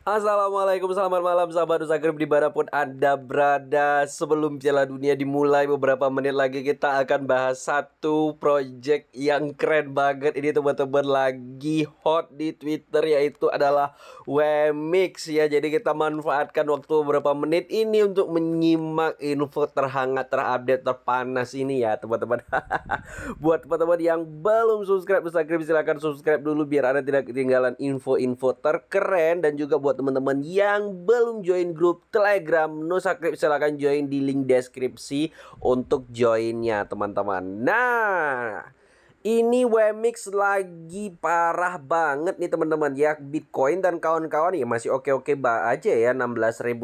Assalamualaikum, selamat malam sahabat Usagrip dimanapun Anda berada. Sebelum Piala Dunia dimulai beberapa menit lagi, kita akan bahas satu project yang keren banget. Ini teman-teman lagi hot di Twitter, yaitu adalah Wemix ya. Jadi kita manfaatkan waktu beberapa menit ini untuk menyimak info terhangat, terupdate, terpanas ini ya teman-teman. Buat teman-teman yang belum subscribe Usagrip, silahkan subscribe dulu biar Anda tidak ketinggalan info-info terkeren. Dan juga buat teman-teman yang belum join grup Telegram Nusagrip, silahkan join di link deskripsi untuk joinnya teman-teman. Nah, ini Wemix lagi parah banget nih teman-teman ya. Bitcoin dan kawan-kawan ya masih oke-oke aja ya, 16.500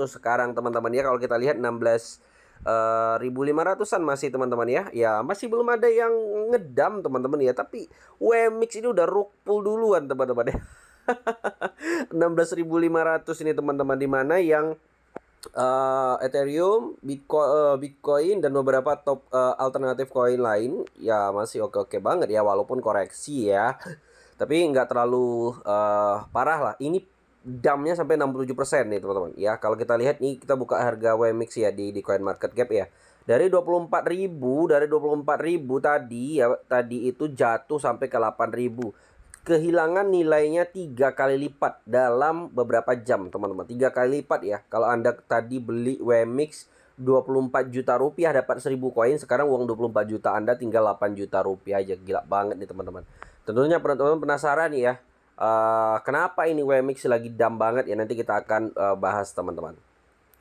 sekarang teman-teman ya. Kalau kita lihat 16.500-an masih teman-teman ya. Ya masih belum ada yang ngedam teman-teman ya. Tapi Wemix ini udah rug pull duluan teman-teman ya. 16.500 ini teman-teman, dimana yang Ethereum, Bitcoin dan beberapa top alternatif koin lain ya masih oke-oke banget ya, walaupun koreksi ya. Tapi nggak terlalu parah lah. Ini damnya sampai 67% nih teman-teman ya. Kalau kita lihat nih, kita buka harga Wemix ya di CoinMarketCap ya. Dari 24.000, tadi ya, tadi itu jatuh sampai ke 8.000. Kehilangan nilainya 3 kali lipat dalam beberapa jam teman-teman. 3 kali lipat ya. Kalau Anda tadi beli Wemix 24 juta rupiah dapat 1000 koin, sekarang uang 24 juta Anda tinggal 8 juta rupiah aja. Gila banget nih teman-teman. Tentunya teman-teman penasaran nih ya, kenapa ini Wemix lagi dam banget ya. Nanti kita akan bahas teman-teman.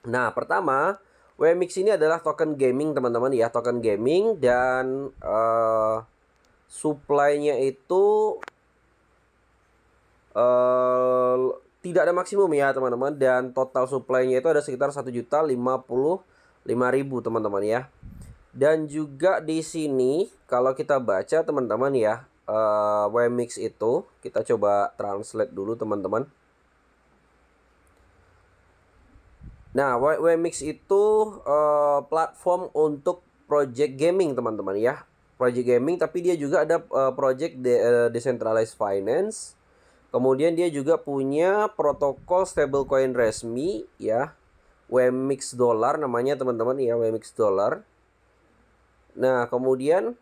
Nah, pertama, Wemix ini adalah token gaming teman-teman ya, token gaming. Dan supply-nya itu tidak ada maksimum ya teman-teman. Dan total supply-nya itu ada sekitar 1.055.000 teman-teman ya. Dan juga di sini kalau kita baca teman-teman ya, Wemix itu kita coba translate dulu teman-teman. Nah, Wemix itu platform untuk project gaming teman-teman ya. Project gaming, tapi dia juga ada project decentralized finance. Kemudian dia juga punya protokol stablecoin resmi ya, Wemix Dollar namanya teman-teman ya, Wemix Dollar. Nah, kemudian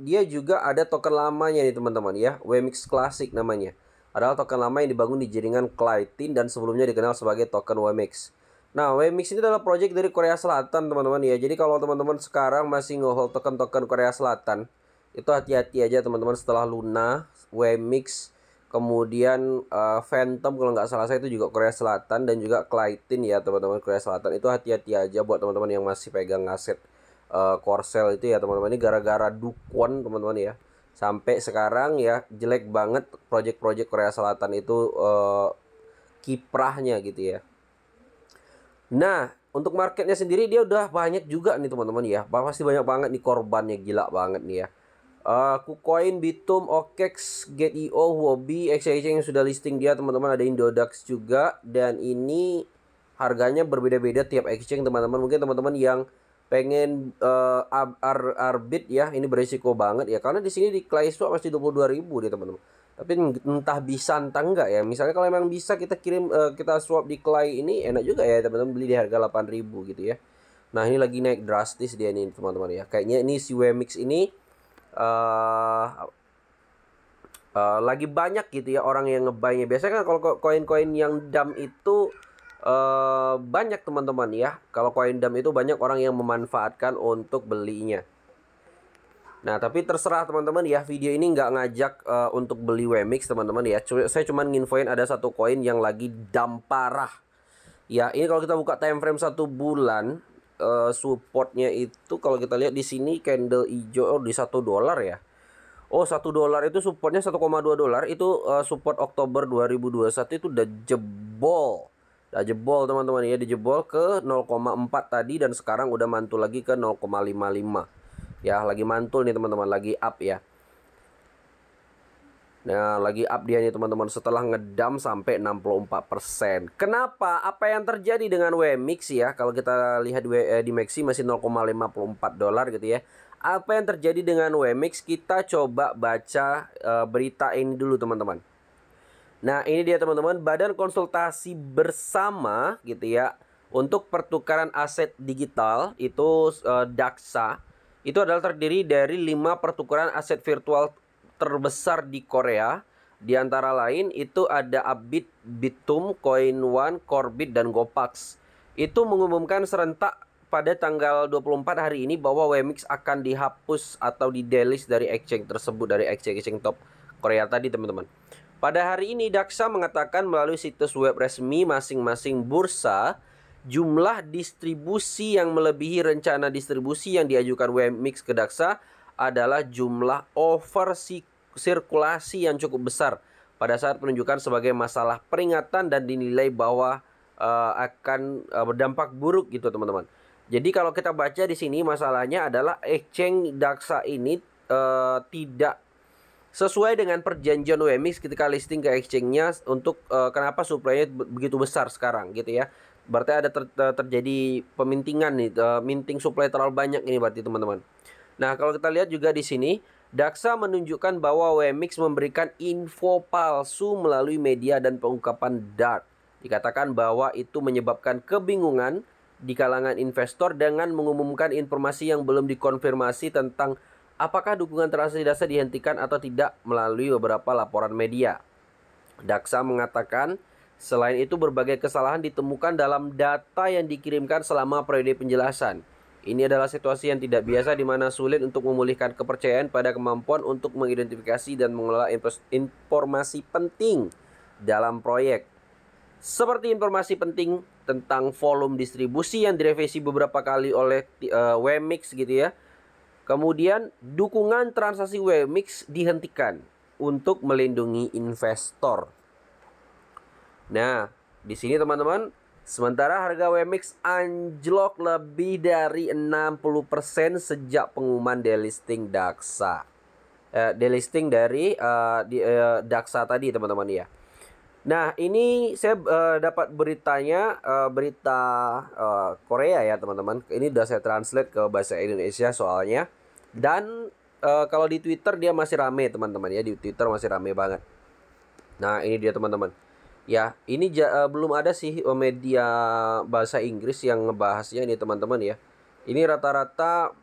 dia juga ada token lamanya nih teman-teman ya, Wemix Classic namanya. Adalah token lama yang dibangun di jaringan Clytin dan sebelumnya dikenal sebagai token Wemix. Nah, Wemix ini adalah project dari Korea Selatan teman-teman ya. Jadi kalau teman-teman sekarang masih ngehold token-token Korea Selatan, itu hati-hati aja teman-teman. Setelah Luna, Wemix, kemudian Phantom kalau nggak salah saya itu juga Korea Selatan, dan juga Clytin ya teman-teman, Korea Selatan. Itu hati-hati aja buat teman-teman yang masih pegang aset Korsel itu ya teman-teman. Ini gara-gara Dukwon teman-teman ya, sampai sekarang ya jelek banget project-project Korea Selatan itu kiprahnya gitu ya. Nah, untuk marketnya sendiri dia udah banyak juga nih teman-teman ya. Pasti banyak banget nih korbannya, gila banget nih ya. KuCoin, Bitum, OKEX, Get.io, Huobi, exchange yang sudah listing dia teman-teman. Ada Indodax juga. Dan ini harganya berbeda-beda tiap exchange teman-teman. Mungkin teman-teman yang pengen arbit ya, ini berisiko banget ya. Karena di sini di ClaySwap masih 22.000 deh teman-teman. Tapi entah bisa entah enggak ya. Misalnya kalau emang bisa kita kirim, kita swap di Clay, ini enak juga ya teman-teman, beli di harga 8.000 gitu ya. Nah, ini lagi naik drastis dia nih teman-teman ya. Kayaknya ini si Wemix ini lagi banyak gitu ya orang yang ngebuynya. Biasanya kan kalau koin-koin yang dam itu banyak teman-teman ya. Kalau koin dam itu banyak orang yang memanfaatkan untuk belinya. Nah, tapi terserah teman-teman ya. Video ini nggak ngajak untuk beli Wemix teman-teman ya. Saya cuma nginfoin ada satu koin yang lagi dam parah. Ya, ini kalau kita buka time frame 1 bulan, supportnya itu kalau kita lihat di sini candle hijau di $1 ya. Oh, $1 itu supportnya 1,2 dolar. Itu support Oktober 2021 itu udah jebol. Udah jebol teman-teman ya, dijebol ke 0,4 tadi, dan sekarang udah mantul lagi ke 0,55. Ya, lagi mantul nih teman-teman, lagi up ya. Nah, lagi up dia nih teman-teman setelah ngedam sampai 64%. Kenapa? Apa yang terjadi dengan Wemix ya? Kalau kita lihat di Maxi masih 0,54 dolar gitu ya. Apa yang terjadi dengan Wemix? Kita coba baca berita ini dulu teman-teman. Nah, ini dia teman-teman, Badan Konsultasi Bersama gitu ya untuk pertukaran aset digital itu DAXA. Itu adalah terdiri dari 5 pertukaran aset virtual terbesar di Korea. Di antara lain itu ada Abit, Bitum, Coin One, Corebit, dan Gopax. Itu mengumumkan serentak pada tanggal 24 hari ini bahwa WMX akan dihapus atau di-delist dari exchange tersebut, dari exchange top Korea tadi teman-teman. Pada hari ini DAXA mengatakan melalui situs web resmi masing-masing bursa, jumlah distribusi yang melebihi rencana distribusi yang diajukan WMX ke DAXA adalah jumlah sirkulasi yang cukup besar pada saat penunjukan sebagai masalah peringatan dan dinilai bahwa akan berdampak buruk gitu teman-teman. Jadi kalau kita baca di sini masalahnya adalah exchange DAXA ini tidak sesuai dengan perjanjian WMX ketika listing ke exchange-nya untuk kenapa supply-nya begitu besar sekarang gitu ya. Berarti ada terjadi pemintingan nih, minting supply terlalu banyak ini berarti teman-teman. Nah, kalau kita lihat juga di sini, DAXA menunjukkan bahwa WMX memberikan info palsu melalui media dan pengungkapan dark. Dikatakan bahwa itu menyebabkan kebingungan di kalangan investor dengan mengumumkan informasi yang belum dikonfirmasi tentang apakah dukungan transaksi DAXA dihentikan atau tidak melalui beberapa laporan media. DAXA mengatakan, selain itu berbagai kesalahan ditemukan dalam data yang dikirimkan selama periode penjelasan. Ini adalah situasi yang tidak biasa di mana sulit untuk memulihkan kepercayaan pada kemampuan untuk mengidentifikasi dan mengelola informasi penting dalam proyek. Seperti informasi penting tentang volume distribusi yang direvisi beberapa kali oleh WMX gitu ya. Kemudian dukungan transaksi WMX dihentikan untuk melindungi investor. Nah, di sini teman-teman, sementara harga WMX anjlok lebih dari 60% sejak pengumuman delisting DAXA. Delisting dari DAXA tadi teman-teman ya. Nah, ini saya dapat beritanya, berita Korea ya teman-teman. Ini udah saya translate ke bahasa Indonesia soalnya. Dan kalau di Twitter dia masih rame teman-teman ya. Di Twitter masih rame banget. Nah, ini dia teman-teman. Ya, ini belum ada sih media bahasa Inggris yang ngebahasnya ini teman-teman ya. Ini rata-rata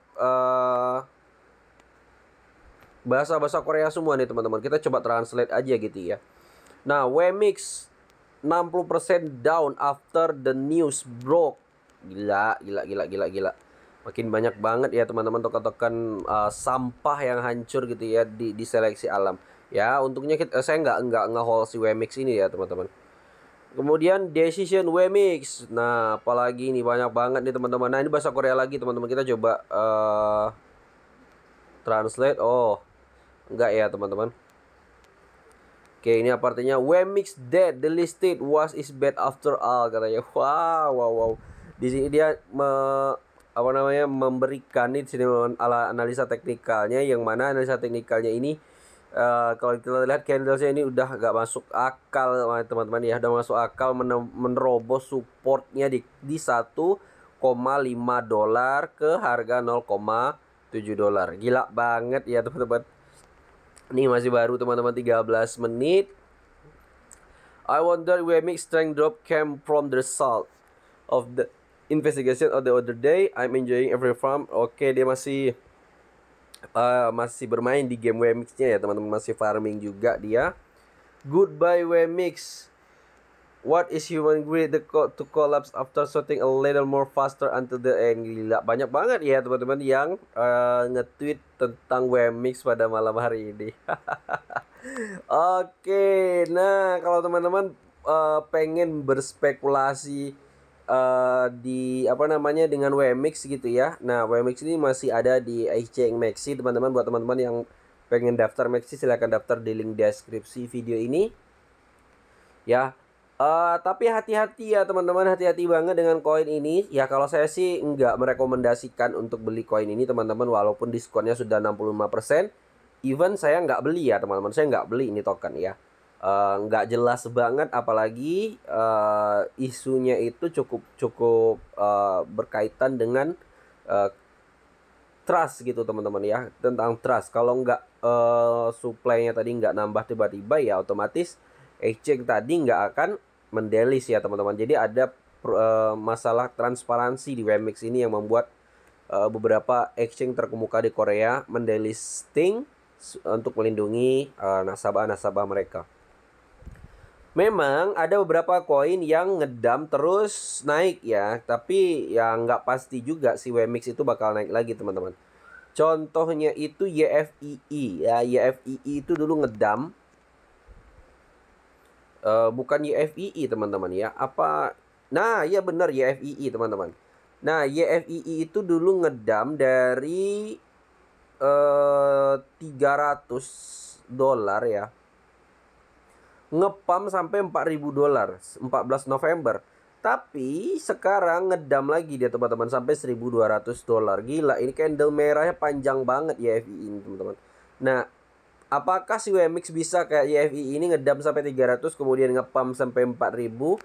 bahasa-bahasa Korea semua nih teman-teman. Kita coba translate aja gitu ya. Nah, WMX 60% down after the news broke. Gila. Makin banyak banget ya teman-teman token-token sampah yang hancur gitu ya di seleksi alam. Ya, untungnya saya nggak nge-hold si WMX ini ya teman-teman. Kemudian decision WMX. Nah, apalagi ini banyak banget nih teman-teman. Nah, ini bahasa Korea lagi teman-teman. Kita coba translate. Oh, enggak ya teman-teman. Oke, ini artinya WMX dead, delisted, was is bad after all katanya. Wow. Di sini dia memberikan di sini analisa teknikalnya, yang mana analisa teknikalnya ini kalau kita lihat candlesnya ini udah gak masuk akal teman-teman ya, udah masuk akal menerobos supportnya di 1,5 dolar ke harga 0,7 dolar. Gila banget ya teman-teman. Ini masih baru teman-teman, 13 menit. I wonder WMX strength drop came from the result of the investigation of the other day. I'm enjoying every farm. Oke, dia masih bermain di game WMX-nya ya teman-teman, masih farming juga dia. Goodbye WMX. What is human greed to collapse after shooting a little more faster until the end. Gila, banyak banget ya teman-teman yang nge-tweet tentang WMX pada malam hari ini. Oke, nah kalau teman-teman pengen berspekulasi di dengan WMX gitu ya. Nah, WMX ini masih ada di exchange Maxi teman-teman. Buat teman-teman yang pengen daftar Maxi, silahkan daftar di link deskripsi video ini ya. Tapi hati-hati ya teman-teman, hati-hati banget dengan koin ini. Ya kalau saya sih nggak merekomendasikan untuk beli koin ini teman-teman, walaupun diskonnya sudah 65%. Even saya nggak beli ya teman-teman, saya nggak beli ini token ya. Nggak jelas banget, apalagi isunya itu cukup berkaitan dengan trust gitu teman-teman ya, tentang trust. Kalau nggak supply-nya tadi nggak nambah tiba-tiba ya otomatis exchange tadi nggak akan mendelis ya teman-teman. Jadi ada masalah transparansi di WMX ini yang membuat beberapa exchange terkemuka di Korea mendelisting untuk melindungi nasabah-nasabah mereka. Memang ada beberapa koin yang ngedam terus naik ya, tapi ya nggak pasti juga si WMX itu bakal naik lagi teman-teman. Contohnya itu YFII ya, YFII itu dulu ngedam, bukan YFII teman-teman ya, apa? Nah ya benar YFII teman-teman. Nah YFII itu dulu ngedam dari $300 ya, ngepam sampai $4.000 14 November. Tapi sekarang ngedam lagi dia teman-teman sampai $1.200. Gila, ini candle merahnya panjang banget ya YFI ini teman-teman. Nah, apakah si WMX bisa kayak YFI ini ngedam sampai 300 kemudian ngepam sampai 4.000?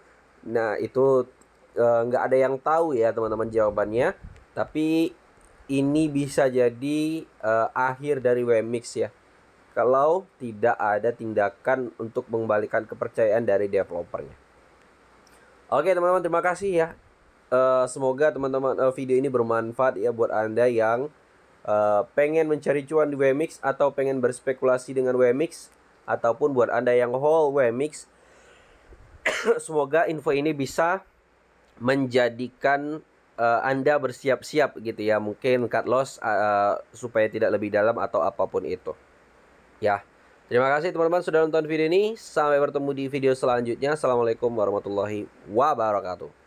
Nah, itu nggak ada yang tahu ya teman-teman jawabannya. Tapi ini bisa jadi akhir dari WMX ya, kalau tidak ada tindakan untuk mengembalikan kepercayaan dari developernya. Oke teman-teman, terima kasih ya. Semoga teman-teman video ini bermanfaat ya buat Anda yang pengen mencari cuan di WMX atau pengen berspekulasi dengan WMX, ataupun buat Anda yang hold WMX. Semoga info ini bisa menjadikan Anda bersiap-siap gitu ya, mungkin cut loss supaya tidak lebih dalam atau apapun itu. Ya, terima kasih teman-teman sudah nonton video ini. Sampai bertemu di video selanjutnya. Assalamualaikum warahmatullahi wabarakatuh.